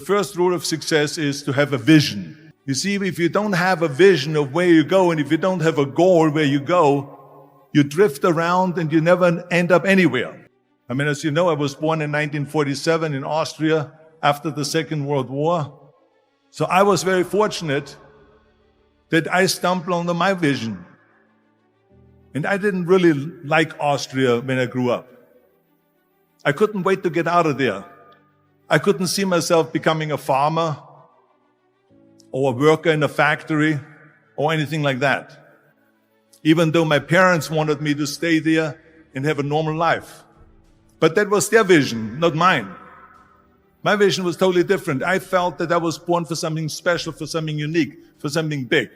The first rule of success is to have a vision. You see, if you don't have a vision of where you go, and if you don't have a goal where you go, you drift around and you never end up anywhere. I mean, as you know, I was born in 1947 in Austria after the Second World War. So I was very fortunate that I stumbled on my vision. And I didn't really like Austria when I grew up. I couldn't wait to get out of there. I couldn't see myself becoming a farmer or a worker in a factory or anything like that. Even though my parents wanted me to stay there and have a normal life. But that was their vision, not mine. My vision was totally different. I felt that I was born for something special, for something unique, for something big.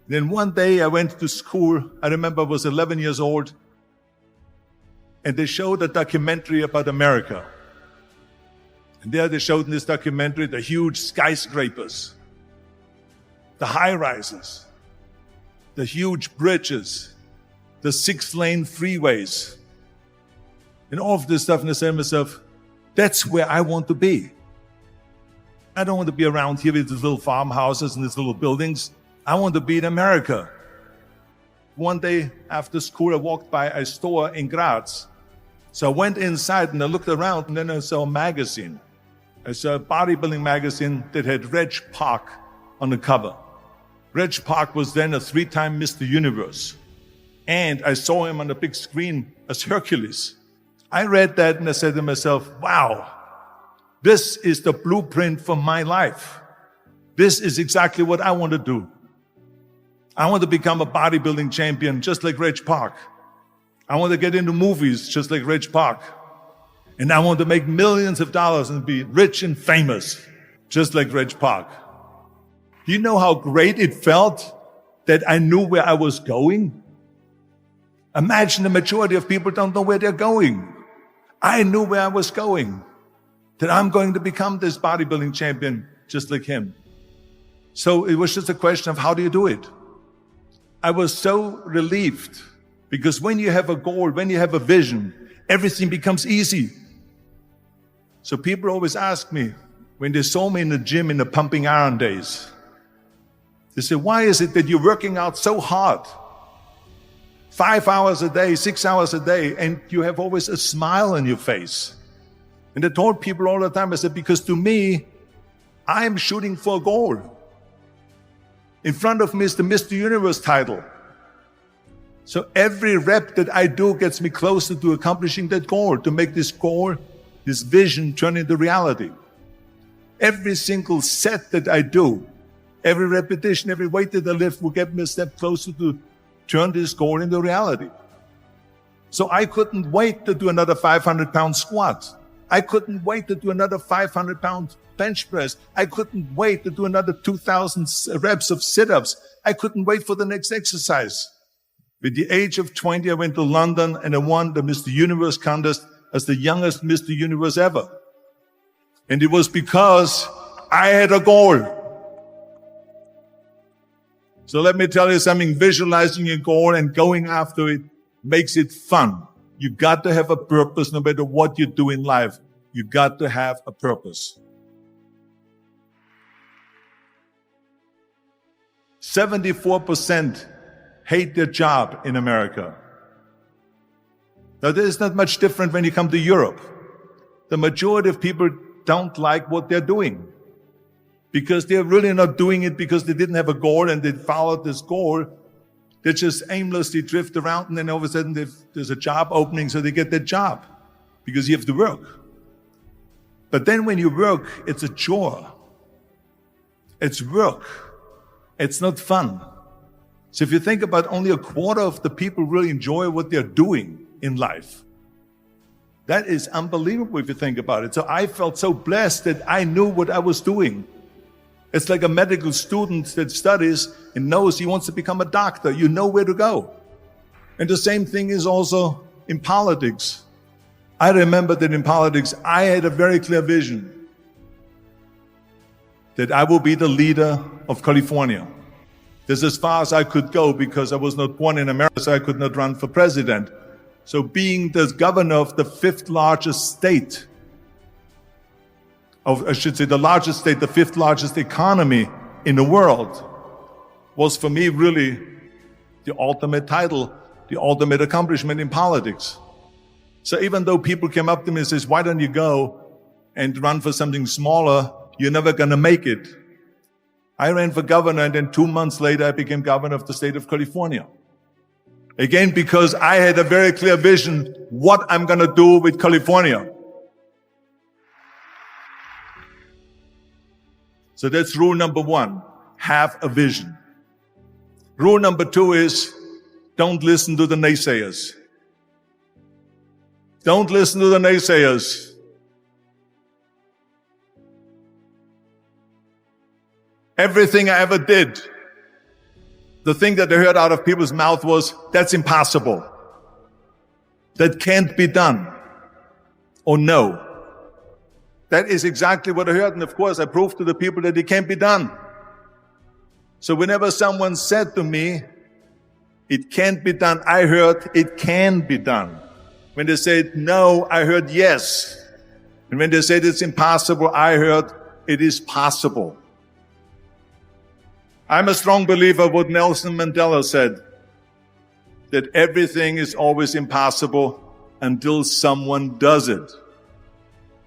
Then one day I went to school. I remember I was 11 years old. And they showed a documentary about America. And there they showed in this documentary the huge skyscrapers, the high-rises, the huge bridges, the 6-lane freeways, and all of this stuff. And I said to myself, that's where I want to be. I don't want to be around here with these little farmhouses and these little buildings. I want to be in America. One day after school, I walked by a store in Graz. So I went inside and I looked around, and then I saw a magazine. I saw a bodybuilding magazine that had Reg Park on the cover. Reg Park was then a 3-time Mr. Universe. And I saw him on the big screen as Hercules. I read that and I said to myself, wow, this is the blueprint for my life. This is exactly what I want to do. I want to become a bodybuilding champion just like Reg Park. I want to get into movies just like Reg Park. And I want to make millions of dollars and be rich and famous just like Reg Park. Do you know how great it felt that I knew where I was going? Imagine the majority of people don't know where they're going. I knew where I was going, that I'm going to become this bodybuilding champion just like him. So it was just a question of how do you do it? I was so relieved because when you have a goal, when you have a vision, everything becomes easy. So people always ask me, when they saw me in the gym in the pumping iron days, they say, why is it that you're working out so hard? 5 hours a day, 6 hours a day, and you have always a smile on your face. And I told people all the time, I said, because to me, I'm shooting for a goal. In front of me is the Mr. Universe title. So every rep that I do gets me closer to accomplishing that goal, to make this goal, this vision turn into reality. Every single set that I do, every repetition, every weight that I lift will get me a step closer to turn this goal into reality. So I couldn't wait to do another 500-pound squat. I couldn't wait to do another 500-pound bench press. I couldn't wait to do another 2,000 reps of sit-ups. I couldn't wait for the next exercise. At the age of 20, I went to London and I won the Mr. Universe contest as the youngest Mr. Universe ever. And it was because I had a goal. So let me tell you something, visualizing your goal and going after it makes it fun. You got to have a purpose no matter what you do in life. You got to have a purpose. 74% hate their job in America. Now, this is not much different when you come to Europe. The majority of people don't like what they're doing because they're really not doing it because they didn't have a goal and they followed this goal. They just aimlessly drift around, and then all of a sudden there's a job opening, so they get that job because you have to work. But then when you work, it's a chore. It's work. It's not fun. So if you think about only a quarter of the people really enjoy what they're doing in life, that is unbelievable if you think about it. So I felt so blessed that I knew what I was doing. It's like a medical student that studies and knows he wants to become a doctor. You know where to go. And the same thing is also in politics. I remember that in politics, I had a very clear vision that I will be the leader of California. This is as far as I could go because I was not born in America, so I could not run for president. So being the governor of the 5th largest state I should say the largest state, the fifth largest economy in the world, was for me really the ultimate title, the ultimate accomplishment in politics. So even though people came up to me and says, why don't you go and run for something smaller? You're never going to make it. I ran for governor, and then 2 months later I became governor of the state of California. Again, because I had a very clear vision what I'm going to do with California. So that's rule number one, have a vision. Rule number two is don't listen to the naysayers. Don't listen to the naysayers. Everything I ever did, the thing that I heard out of people's mouth was, that's impossible. That can't be done. Or no. That is exactly what I heard. And of course, I proved to the people that it can't be done. So whenever someone said to me, it can't be done, I heard, it can be done. When they said no, I heard yes. And when they said it's impossible, I heard it is possible. I'm a strong believer of what Nelson Mandela said, that everything is always impossible until someone does it.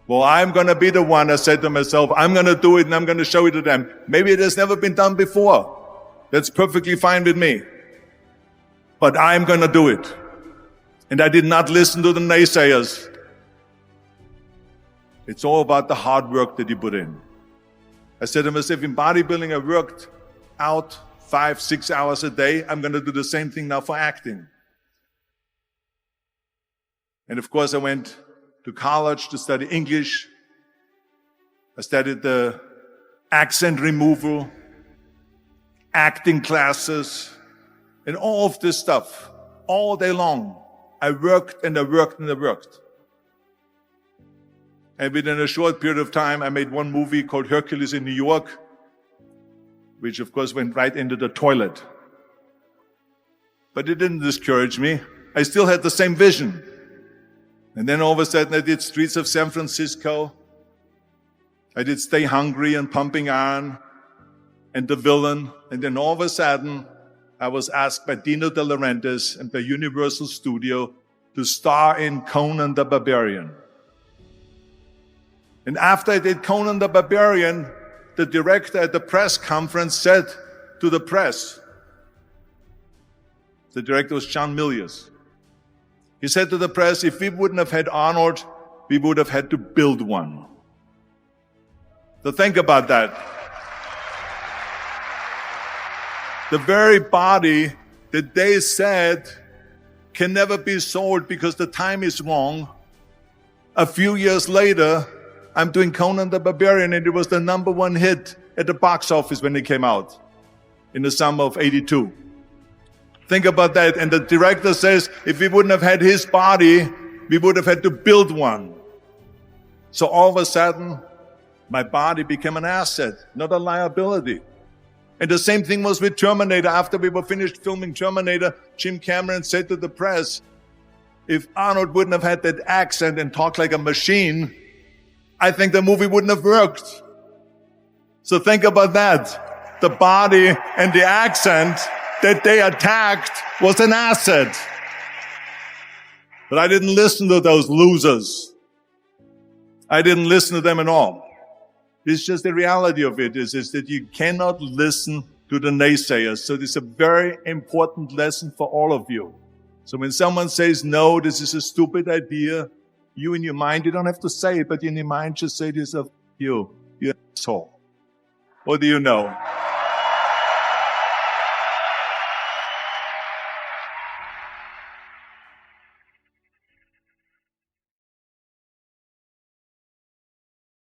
Well, I'm going to be the one, I said to myself, I'm going to do it and I'm going to show it to them. Maybe it has never been done before. That's perfectly fine with me. But I'm going to do it. And I did not listen to the naysayers. It's all about the hard work that you put in. I said to myself, in bodybuilding, I worked out 5-6 hours a day. I'm going to do the same thing now for acting. And of course, I went to college to study English. I studied the accent removal, acting classes, and all of this stuff all day long. I worked and I worked and I worked. And within a short period of time, I made one movie called Hercules in New York, which of course went right into the toilet. But it didn't discourage me. I still had the same vision. And then all of a sudden I did Streets of San Francisco. I did Stay Hungry and Pumping Iron and The Villain. And then all of a sudden I was asked by Dino De Laurentiis and by Universal Studio to star in Conan the Barbarian. And after I did Conan the Barbarian, the director at the press conference said to the press, the director was John Milius. He said to the press, if we wouldn't have had Arnold, we would have had to build one. So think about that. The very body that they said can never be sold because the time is wrong. A few years later, I'm doing Conan the Barbarian, and it was the #1 hit at the box office when it came out in the summer of '82. Think about that. And the director says, if we wouldn't have had his body, we would have had to build one. So all of a sudden, my body became an asset, not a liability. And the same thing was with Terminator. After we were finished filming Terminator, Jim Cameron said to the press, if Arnold wouldn't have had that accent and talked like a machine, I think the movie wouldn't have worked. So think about that. The body and the accent that they attacked was an asset. But I didn't listen to those losers. I didn't listen to them at all. It's just the reality of it is that you cannot listen to the naysayers. So this is a very important lesson for all of you. So when someone says, no, this is a stupid idea, you in your mind, you don't have to say it, but in your mind just say to yourself, you're an asshole. What do you know?